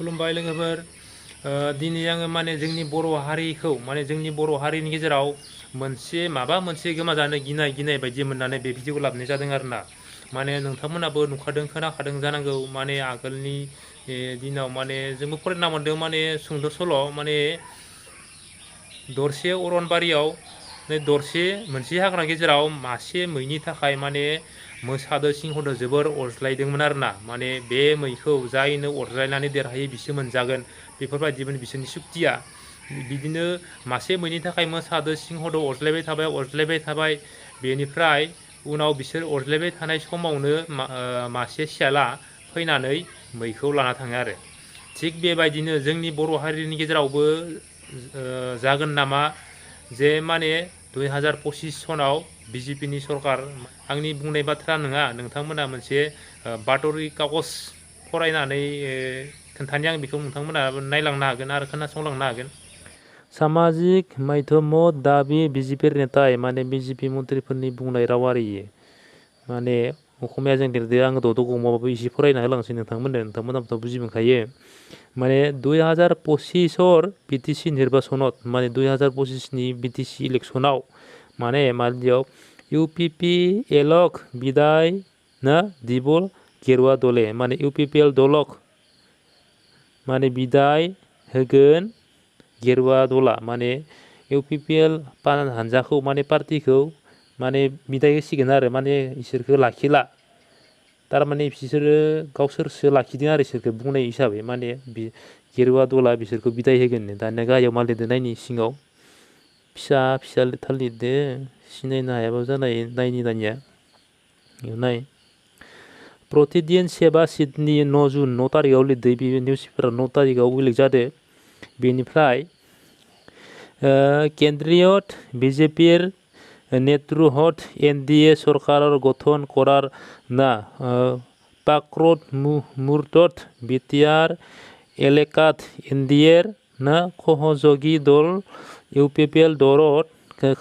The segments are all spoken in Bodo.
खुलुमबाय लोगोफोर दिनै आङो माने जोंनि बर' हारिखौ माने जोंनि बर' हारिनि गेजेराव माबा मोनसे गोमाजानो गिनाय बायदि मोननानै बे भिडिअखौ लाबोनाय जादों आरोना माने नोंथांमोनाबो नुखादों खोनाखादों जानांगौ माने आगोलनि दिनाव माने जोंबो फरायना मोनदों माने सुंद' सल' माने दरसे अरनबारियाव दरसे मोनसे हाग्रा गेजेराव मासे मैनि थाखाय माने मोसादो सिंहदो जोबोर अरज्लायदोंमोन आरोना माने बे मैखौ जायनो अरज्लायनानै देरहायो बिसो मोनजागोन बेफोरबायदिमोन बिसोरनि सुक्तिया बिदिनो मासे मैनि थाखाय मोसादो सिंहदो अरज्लायबाय थाबाय बेनिफ्राय उनाव बिसोर अरज्लायबाय थानाय समावनो मासे सियाला फैनानै मैखौ लाना थाङो आरो थिग बेबायदिनो जोंनि बर' हारिनि गेजेरावबो जागोन नामा जे माने 2025 सनाव BJP नि सरकार आंनि बुंनाय बाथ्रा नङा नोंथांमोना मोनसे बातरि कागज फरायनानै खोन्थानि आं बेखौ नोंथांमोना नायलांनो हागोन आरो खोनासंलांनो हागोन सामाजिक माध्यमाव दाबि BJP नेताय माने BJP मन्थ्रिफोरनि बुंनाय राव आरो माने अखमिया जों लिरदो आङो दद' गमाबाबो एसे फरायना होलांसै नोंथांमोनाबोथ' बुजि मोनखायो माने 2025 BTC निर्बाचनाव माने 2025 नि BTC इलेक्शनाव माने मालियाव UPPL bidai ना दिबल गेरुवा दले माने UPPL दलक माने बिदाय हवगन गेरुवा दला माने UPPL हानजाखौ माने पार्टिखौ माने बिदाय होसिगोन आरो माने इसोरखौ लाखिला तारमाने बिसोरो गावसोरसो लाखिदों आरो इसोरखौ बुंनाय हिसाबै माने गेरुवा दला बिसोरखौ बिदाय होगोन दानिया गाहायाव मा लिरदों नायनि सिङाव फिसा थार लिरदो सिनायनो हायाबाबो जानाय नायनि दानिया नाय प्रतिदिन सेबा सिडनी 9 जुन 9 तारिखआव लिरदो बे निउस पेपाराव 9 तारिखआव उल्लेख जादों बेनिफ्राय केन्द्रीयत BJPर नेतृत्वत NDA सरकार गठन करार ना पाक्रत मुहूर्तत BTR एलेकात NDAर ना सहयोगी दल UPPL दरत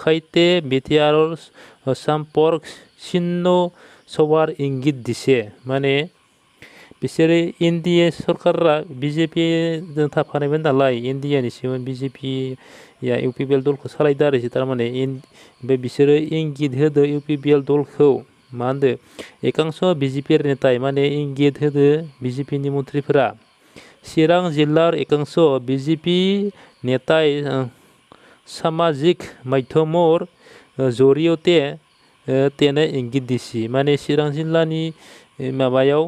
खायते BTRर सम्पर्क चिन्ह सवार इंगित दिसे माने बिसोरो NDA सरकारा BJP जों थाफानायमोन नालाय NDA नि सिङाव BJP या UPPL दलखौ सालायदो आरो थारमाने बे बिसोरो इंगित होदो UPPL दलखौ मा होनदो एकांश BJP नेताय माने इंगित होदो BJP नि मन्थ्रिफोरा चिरां जिल्लार एकांश BJP नेताय सामाजिक माध्यमर जरियते तेने इंगित दिसि माने चिरां जिल्लानि माबायाव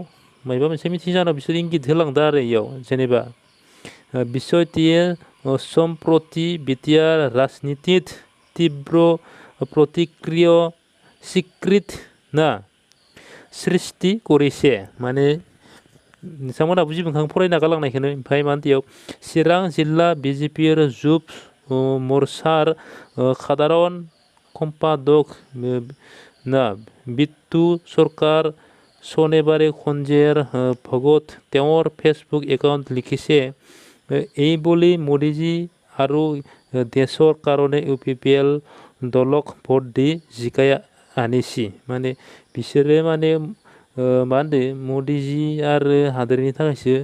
माबा मोनसे मिथिं जानायाव बिसोर इंगित होलांदो आरो इयाव जेनेबा bishyjit सम्प्रति BTR राजनीतित तीव्र प्रतिक्रिया स्वीकृत ना सृष्टि करिसे माने नोंथांमोना बुजि मोनखां फरायना गालांनायखौनो ओमफ्राय मा होनदों चिरां जिल्ला BJPर जुब मोर्चार साधारन सम्पादक ना बिट्टु सरकार शनिबारे खनजेर भगत তেওঁৰ फेसबुक एकाउंट लिखिसे এই বলি মোদীজি আৰু দেশৰ কাৰণে UPPL দলক ভোট দি জিকাই আনিছি माने बिसोरो माने मा होनदों मोदीजी आरो हादोरनि थाखायसो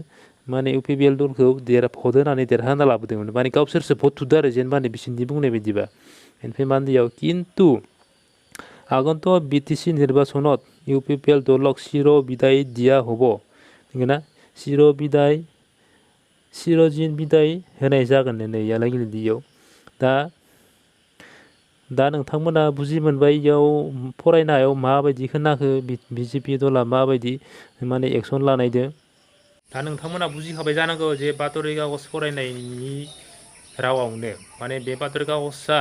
माने UPPL दलखौ भोट होनानै देरहाना लाबोदोंमोन माने गावसोरसो भोट थुदो आरो जेनेबा बिसोरनि बुंनाय बायदिबा ओमफ्राय मा होनदों किन्तु আগন্তুক BTC নির্বাচনত UPPL দলক চিৰ বিদায় দিয়া হ'ব नंगौना চিৰদিন বিদায় होनाय जागोन नै यालागि दियाव दा नोंथांमोना बुजि मोनबाय इयाव फरायनायाव माबायदि खोनाखो BJP दला माबायदि माने एक्सन लानायदो दा नोंथांमोना बुजिखाबाय जानांगौ जे बातरि कागज फरायनायनि रावावनो माने बे बातरि कागजआ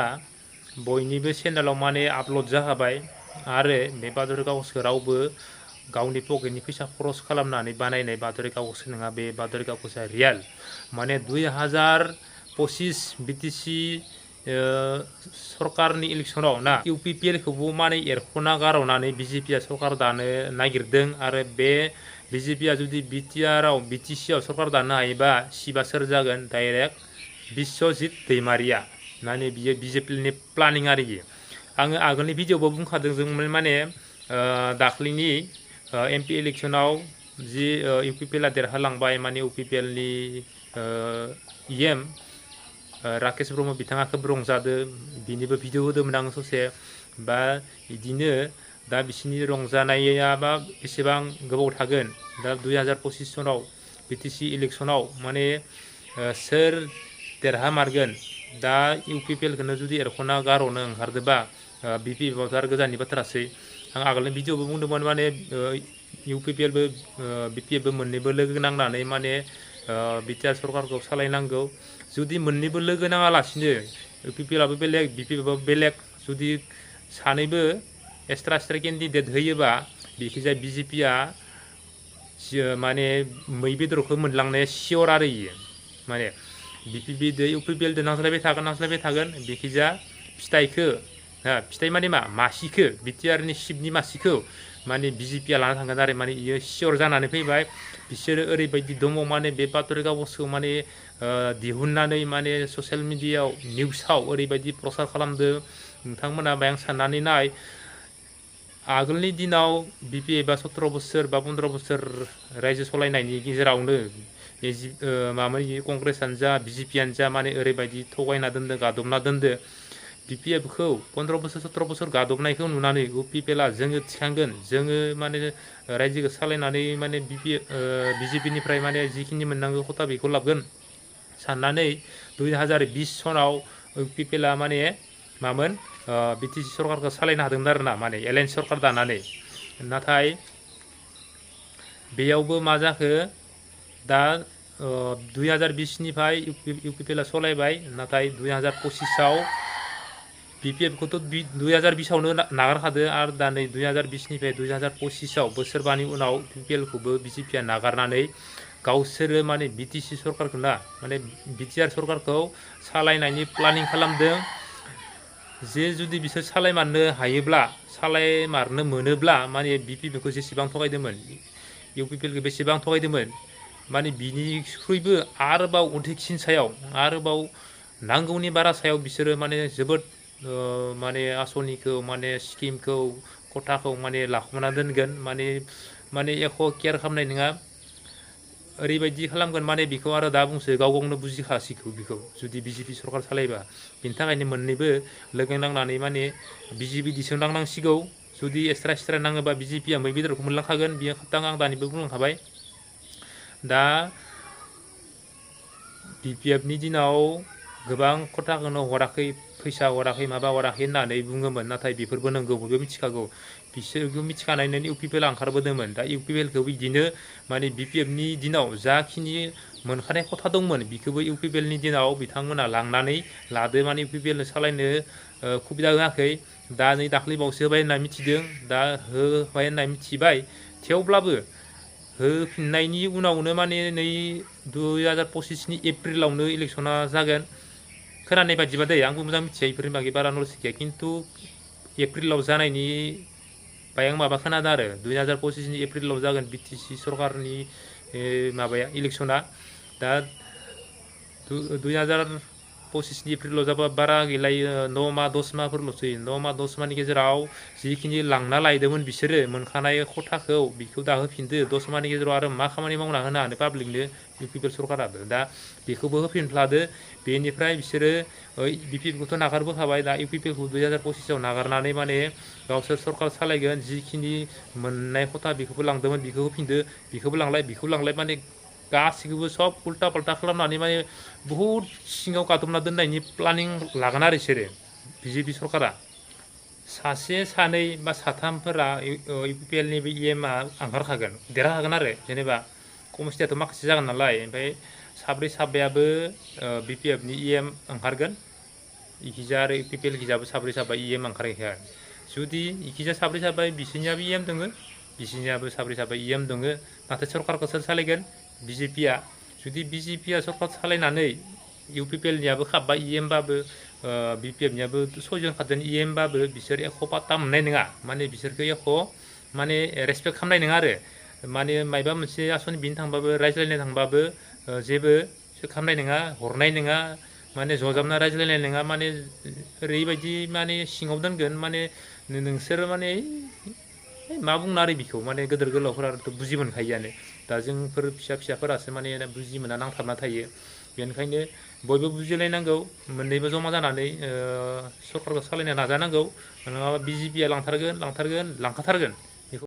बयनिबो चेनेलाव माने आपलड जाखाबाय आरो बे बातरि कागजखौ रावबो गावनि पकेटनि फैसा खरस खालामनानै बानायनाय बातरि कागज नङा बे बातरि कागजआ रियेल माने 2025 BTC सरकारनि इलेक्शनाव ना UPPL खौबो माने एरख'ना गारहरनानै BJPआ सरकार दानो नागिरदों आरो बे BJPआ जुदि BTC आव सरकार दानो हायोबा सिबा सोर जागोन डाइरेक्ट bishyjit दैमारिया माने बियो BJP नि प्लानिं आरोखि आङो आगोलनि भिडिअ'बो बुंखादों जों माने दाख्लैनि MP इलेक्शनाव जि UPPL देरहालांबाय माने UPPL नि EM राकेश ब्रह्म बिथाङा खोब रंजादों बिनिबो भिडिअ होदोंमोन आं ससे बा बिदिनो दा बिसिनि रंजानाया बा बेसेबां गोबाव थागोन दा 2025 सनाव BTC इलेक्शनाव माने सोर देरहामारगोन दा UPPL खौनो जुदि एरख'ना गार'नो ओंखारदोबा BPP आरो गोजाननि बाथ्रासै आं आगोलनि भिडिअबो बुंदोंमोन माने UPPL बो BPF बो मोननैबो लोगो नांनानै माने बिटिआर सरकारखौ सालायनांगौ जुदि मोननैबो लोगो नाङालासिनो UPPL आबो बेलेग BPF आबो बेलेग जुदि सानैबो एक्सट्रा केन्डिडेट होयोबा बेखिजाय BJP आ माने मै बेदरखौ मोनलांनाया सियर आरो इयो माने UPPL दो नांज्लायबाय थागोन बेखिजा फिथाइखौ फिथाइ माने मा मासिखौ BTR नि सिपनि मासिखौ माने BJP आ लाना थांगोन आरो माने इयो सियर जानानै फैबाय बिसोरो ओरैबायदि दङ माने बे बातरि कागजखौ माने दिहुननानै माने ससियेल मिडियायाव निउसाव ओरैबायदि प्रसार खालामदों नोंथांमोना बायां साननानै नाय आगोलनि दिनाव BPF आ 17 बोसोर बा 15 बोसोर रायजो सलायनायनि गेजेरावनो मामोन कंग्रेसआनो जा BJP आनो जा माने ओरैबायदि थगायना दोनदों गादबना दोनदों BPF खौ 15 बोसोर 17 बोसोर गादबनायखौ नुनानै UPPL आ जोङो थिखांगोन जोङो माने रायजोखौ सालायनानै माने BJP निफ्राय माने जिखिनि मोननांगौ खथा बेखौ लाबगोन साननानै 2020 सनाव UPPL आ माने मामोन BTC सरकारखौ सालायनो हादोंमोन आरोना माने एलायन्स सरकार दानानै नाथाय बेयावबो मा जाखो दा 2020 निफ्राय UPPL आ सलायबाय नाथाय 2025 आव BPF खौथ' 2020 आवनो नागारखादो आरो दा नै 2020 निफ्राय 2025 आव बोसोरबानि उनाव UPPL खौबो BJP आ नागारनानै गावसोरो माने BTC सरकारखौ ना माने BTR सरकारखौ सालायनायनि प्लानिं खालामदों जे जुदि बिसोर सालायमारनो हायोब्ला सालायमारनो मोनोब्ला माने BPP खौ जेसेबां थगायदोंमोन UPPL खौ बेसेबां थगायदोंमोन माने बिनिख्रुइबो आरोबाव अधिकसिन सायाव आरोबाव नांगौनि बारा सायाव बिसोरो माने जोबोद माने आसनिखौ माने स्किमखौ खथाखौ माने लाखुमाना दोनगोन माने एख' केयार खालामनाय नङा ओरैबायदि खालामगोन माने बेखौ आरो दा बुंसो गाव गावनो बुजिखासिगौ बेखौ जुदि BJP सरकार सालायबा बिनि थाखायनो मोननैबो लोगो नांनानै माने BJP दिसों नांनांसिगौ जुदि एक्सट्रा नाङोबा BJP आ मै बेदरखौ मोनलांखागोन बियो खोथा आं दानिबो बुंलांखाबाय दा BPF नि दिनाव गोबां खथाखौनो हराखै फैसा हराखै माबा हराखै होननानै बुङोमोन नाथाय बेफोरबो नंगौ बयबो मिथिखागौ बिसोरखौ मिथिखानायनि UPPL आ ओंखारबोदोंमोन दा UPPL खौ बिदिनो माने BPF नि दिनाव जाखिनि मोनखानाय खथा दंमोन बेखौबो UPPL नि दिनाव बिथांमोना लांनानै लादो माने UPPL सालायनो सुबिदा होआखै दा नै दाख्लैबावसो होबाय होनना मिथिदों दा होबाय होनना मिथिबाय थेवब्लाबो होफिननायनि उनावनो माने नै 2025 नि एप्रिलावनो इलेक्शना जागोन खोनानाय बायदिबा दै आंबो मोजां मिथिया बेफोरनि बागै बारा नलेज गैया खिन्थु एप्रिलाव जानायनि बायां माबा खोनादों आरो 2025 नि एप्रिलाव जागोन BTC सरकारनि माबाया इलेक्शना दा 2025 नि एप्रिलाव जाबा बारा गैलायो 9 माह 10 माहफोरल'सै 9 माह 10 माहनि गेजेराव जिखिनि लांना लायदोंमोन बिसोरो मोनखानाय खथाखौ बेखौ दा होफिनदो 10 माहनि गेजेराव आरो मा खामानि मावना होनो हानो पाब्लिकनो UPPL सरकाराबो दा बेखौबो होफिनफ्लादो बेनिफ्राय बिसोरो BPF खौथ' नागारबोखाबाय दा UPPL खौ 2025 आव नागारनानै माने गावसोर सरकार सालायगोन जिखिनि मोननाय खथा बेखौबो लांदोंमोन बेखौ होफिनदो बेखौबो लांलाय माने गासिखौबो सब उल्टा पाल्टा खालामनानै माने बहुद सिङाव गादबना दोननायनि प्लानिं लागोन आरो बिसोरो BJP सरकारा सासे सानै बा साथामफोरा UPPL नि बे EM आ ओंखारखागोन देरहाखागोन आरो जेनेबा कमिटियाथ' माखासे जागोन नालाय ओमफ्राय साब्रै साबायाबो BPF नि EM ओंखारगोन इखिजा आरो UPPL खिजाबो साब्रै साबा EM ओंखारहैखागोन जुदि इखिजा साब्रै साबा बिसोरनियाबो EM दङ बिसोरनियाबो साब्रै साबा EM दङ नाथाय सरकारखौ सोर सालायगोन BJP आ जुदि BJP आ सरकार सालायनानै UPPL नियाबो खाब्बाय EM बाबो BPF नियाबो 6 जन खादों EM बाबो बिसोर एख' पात्ता मोननाय नङा माने बिसोरखौ एख' माने रेसपेक्ट खालामनाय नङा आरो माने मायबा मोनसे आसनि बिनो थांबाबो रायज्लायनो थांबाबो जेबो खालामनाय नङा हरनाय नङा माने जजाबना रायज्लायनाय नङा माने ओरैबायदि माने सिङाव दोनगोन माने नोंसोर माने मा बुंनो आरो बिखौ माने गोदोर गोलावफोराथ' बुजि मोनखायोआनो दा जोंफोर फिसाफोरासो माने बुजि मोना नांथाबना थायो बेनिखायनो बयबो बुजिलायनांगौ मोननैबो जमा जानानै सरकारखौ सालायनो नाजानांगौ नङाबा बिजेपिया लांखाथारगोन